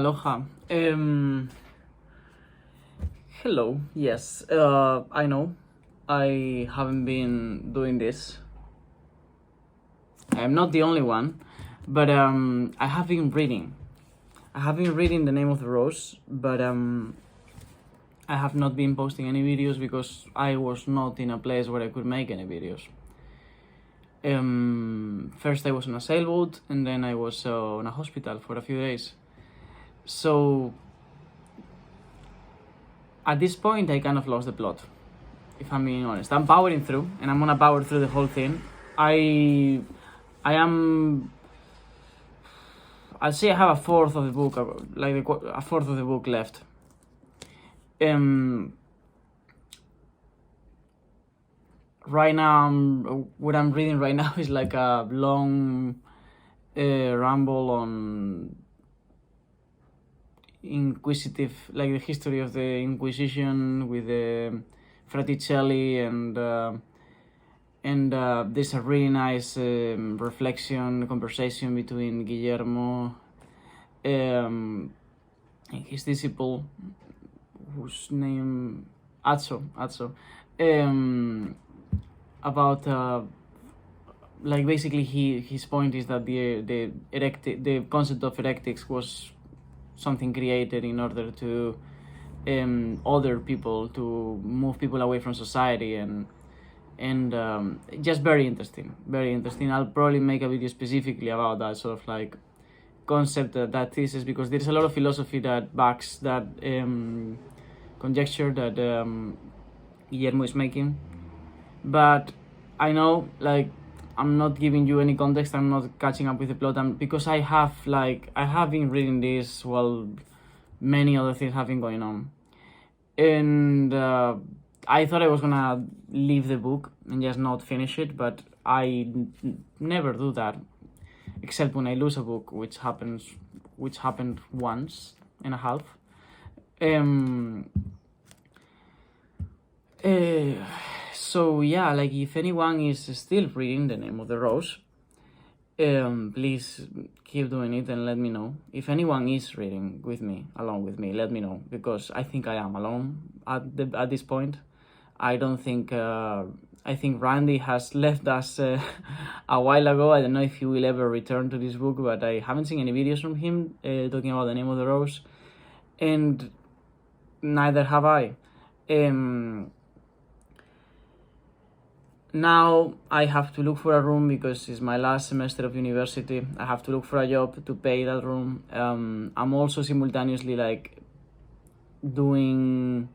Aloha. Hello. Yes, I know. I haven't been doing this. I'm not the only one, but I have been reading. I have been reading The Name of the Rose, but I have not been posting any videos because I was not in a place where I could make any videos. First I was on a sailboat, and then I was on a hospital for a few days. So at this point, I kind of lost the plot, if I'm being honest. I'm powering through, and I'm gonna power through the whole thing. I am. I'll say I have a fourth of the book, a fourth of the book left. Right now, what I'm reading right now is like a long ramble on inquisitive, like the history of the Inquisition with the Fraticelli, and there's a really nice conversation between Guillermo and his disciple, whose name Azzo, about like basically his point is that the concept of heretics was something created in order to order people, to move people away from society, and just very interesting. I'll probably make a video specifically about that sort of like concept, that thesis, because there's a lot of philosophy that backs that conjecture that Guillermo is making. But I know, like, I'm not giving you any context. I'm not catching up with the plot, because I have been reading this while many other things have been going on, and I thought I was gonna leave the book and just not finish it, but I never do that, except when I lose a book, which happened once and a half. So yeah, like, if anyone is still reading The Name of the Rose, please keep doing it and let me know. If anyone is reading along with me, let me know, because I think I am alone at this point. I don't think I think Randy has left us a while ago. I don't know if he will ever return to this book, but I haven't seen any videos from him talking about The Name of the Rose, and neither have I. Now I have to look for a room because it's my last semester of university. I have to look for a job to pay that room. I'm also simultaneously like doing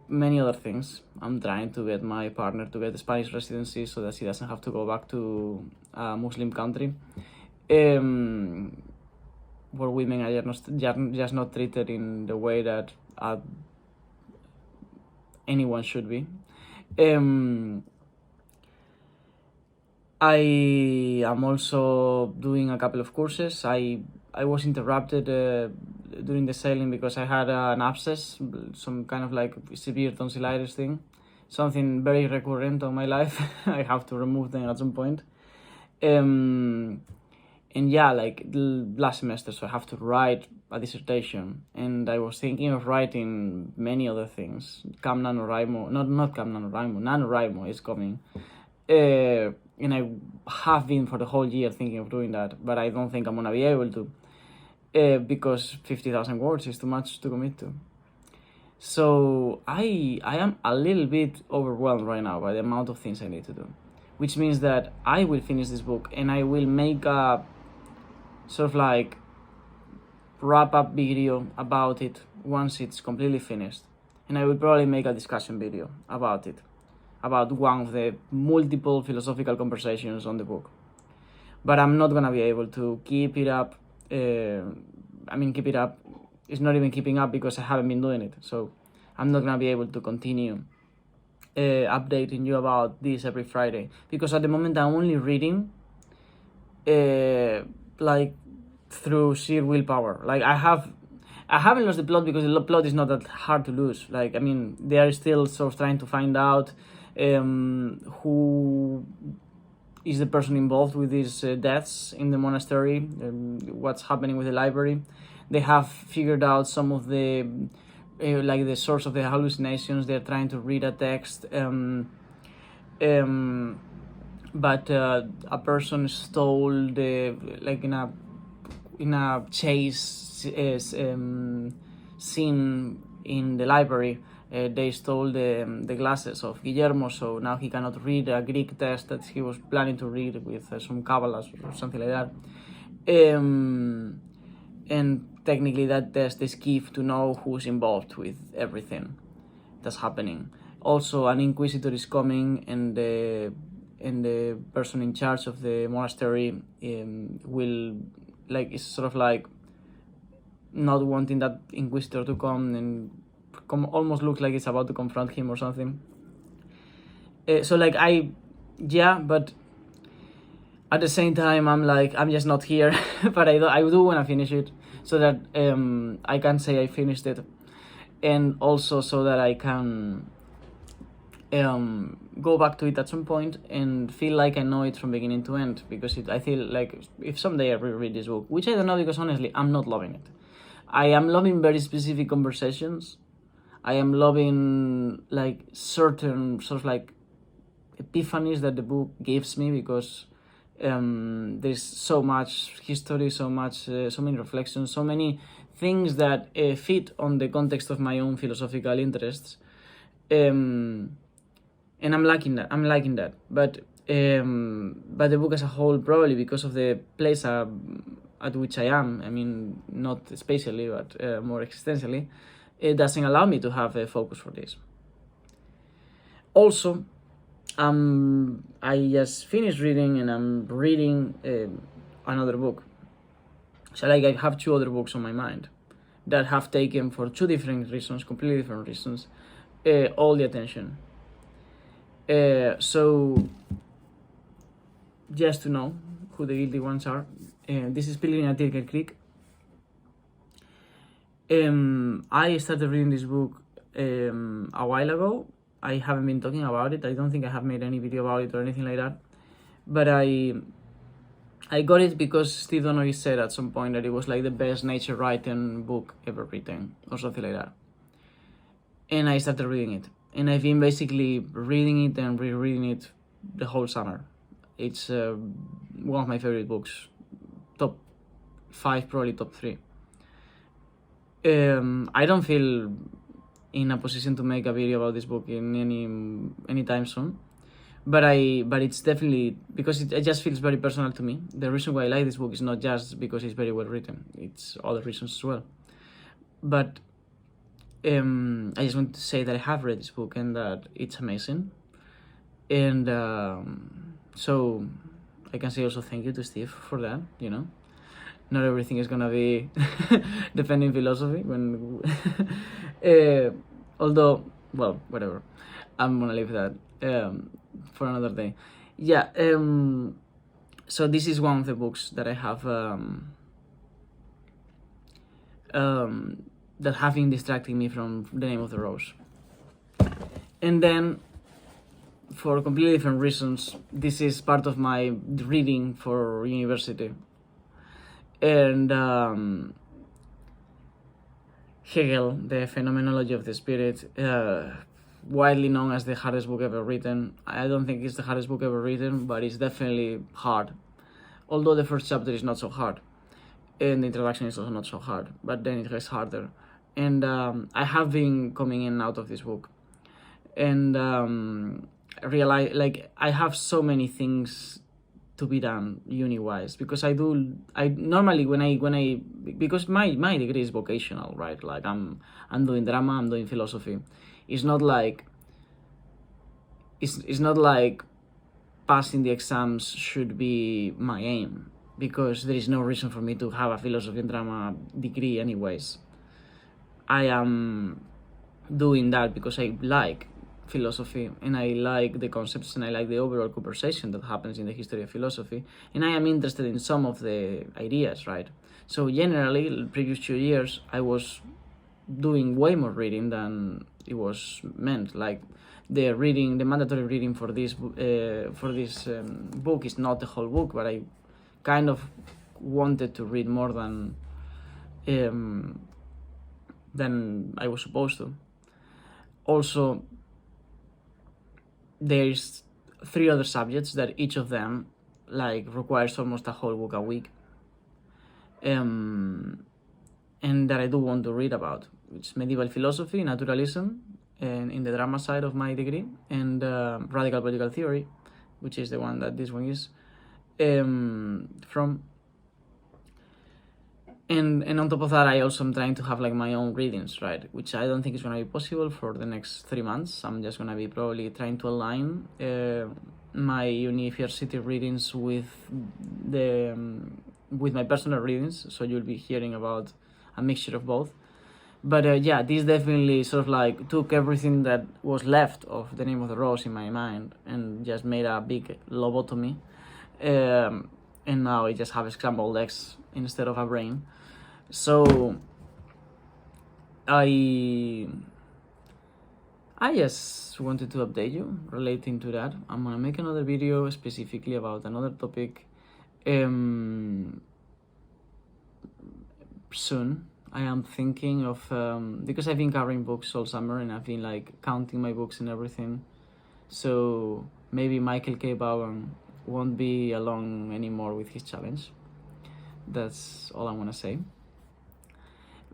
many other things. I'm trying to get my partner to get the Spanish residency so that she doesn't have to go back to a Muslim country, where women are just not treated in the way that anyone should be. I am also doing a couple of courses. I was interrupted during the sailing because I had an abscess, some kind of like severe tonsillitis thing, something very recurrent on my life. I have to remove them at some point. And yeah, like last semester, so I have to write a dissertation, and I was thinking of writing many other things. NaNoWriMo is coming, and I have been for the whole year thinking of doing that, but I don't think I'm gonna be able to, because 50,000 words is too much to commit to. So I am a little bit overwhelmed right now by the amount of things I need to do, which means that I will finish this book and I will make a sort of like wrap-up video about it once it's completely finished, and I will probably make a discussion video about it, about one of the multiple philosophical conversations on the book. But I'm not gonna be able to keep it up. Keep it up. It's not even keeping up because I haven't been doing it, so I'm not gonna be able to continue updating you about this every Friday, because at the moment I'm only reading like through sheer willpower. Like I haven't lost the plot because the plot is not that hard to lose. Like, I mean, they are still sort of trying to find out who is the person involved with these deaths in the monastery, what's happening with the library. They have figured out some of the like the source of the hallucinations. They're trying to read a text, but a person stole the, like in a chase scene in the library. They stole the glasses of Guillermo, so now he cannot read a Greek text that he was planning to read with some Kabbalah or something like that. And technically that test is key to know who's involved with everything that's happening. Also, an inquisitor is coming, and the person in charge of the monastery will, like, it's sort of like not wanting that inquisitor to come, and almost looks like it's about to confront him or something. So like but at the same time I'm like, I'm just not here. But I do want to finish it, so that I can say I finished it, and also so that I can go back to it at some point and feel like I know it from beginning to end, because I feel like if someday I reread this book, which I don't know, because honestly I'm not loving it. I am loving very specific conversations. I am loving like certain sort of like epiphanies that the book gives me, because there's so much history, so many reflections, so many things that fit on the context of my own philosophical interests, and I'm liking that. But the book as a whole, probably because of the place at which I am, I mean, not spatially but more existentially, it doesn't allow me to have a focus for this. Also, I just finished reading, and I'm reading another book. So like I have 2 other books on my mind that have taken, for 2 different reasons, completely different reasons, all the attention. So just to know who the guilty ones are, this is Pilgrim at Tirker Creek. I started reading this book a while ago. I haven't been talking about it. I don't think I have made any video about it or anything like that. But I got it because Steve Donnery said at some point that it was like the best nature writing book ever written, or something like that. And I started reading it. And I've been basically reading it and rereading it the whole summer. It's one of my favorite books. Top 5, probably top 3. I don't feel in a position to make a video about this book in any time soon, but it's definitely because it just feels very personal to me. The reason why I like this book is not just because it's very well written; it's other reasons as well. But I just want to say that I have read this book and that it's amazing, and so I can say also thank you to Steve for that. You know, not everything is gonna be defending philosophy when although, well, whatever, I'm gonna leave that for another day. Yeah, so this is one of the books that I have that have been distracting me from The Name of the Rose. And then, for completely different reasons, this is part of my reading for university. And Hegel, The Phenomenology of the Spirit, widely known as the hardest book ever written. I don't think it's the hardest book ever written, but it's definitely hard. Although the first chapter is not so hard, and the introduction is also not so hard, but then it gets harder. And I have been coming in and out of this book, and realize, like, I have so many things to be done uni-wise, because I normally when I because my degree is vocational, right? Like I'm doing drama, I'm doing philosophy. It's not like passing the exams should be my aim, because there is no reason for me to have a philosophy and drama degree anyways. I am doing that because I like philosophy, and I like the concepts, and I like the overall conversation that happens in the history of philosophy, and I am interested in some of the ideas, right? So generally, the previous 2 years, I was doing way more reading than it was meant. Like the mandatory reading for this book is not the whole book, but I kind of wanted to read more than I was supposed to. Also, there's 3 other subjects that each of them like requires almost a whole book a week, and that I do want to read about, which is medieval philosophy, naturalism, and in the drama side of my degree, and radical political theory, which is the one that this one is from. And on top of that, I also am trying to have like my own readings, right? Which I don't think is going to be possible for the next 3 months. I'm just going to be probably trying to align my university readings with my personal readings. So you'll be hearing about a mixture of both. But yeah, this definitely sort of like took everything that was left of The Name of the Rose in my mind and just made a big lobotomy. And now I just have scrambled eggs instead of a brain. So I just wanted to update you relating to that. I'm gonna make another video specifically about another topic soon. I am thinking of because I've been covering books all summer and I've been like counting my books and everything. So maybe Michael K. Bowen won't be along anymore with his challenge. That's all I want to say.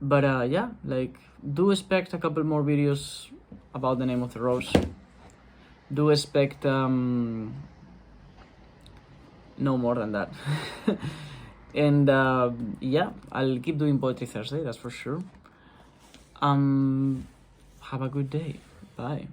But yeah, like, do expect a couple more videos about The Name of the Rose. Do expect no more than that. And yeah, I'll keep doing Poetry Thursday, that's for sure. Have a good day. Bye.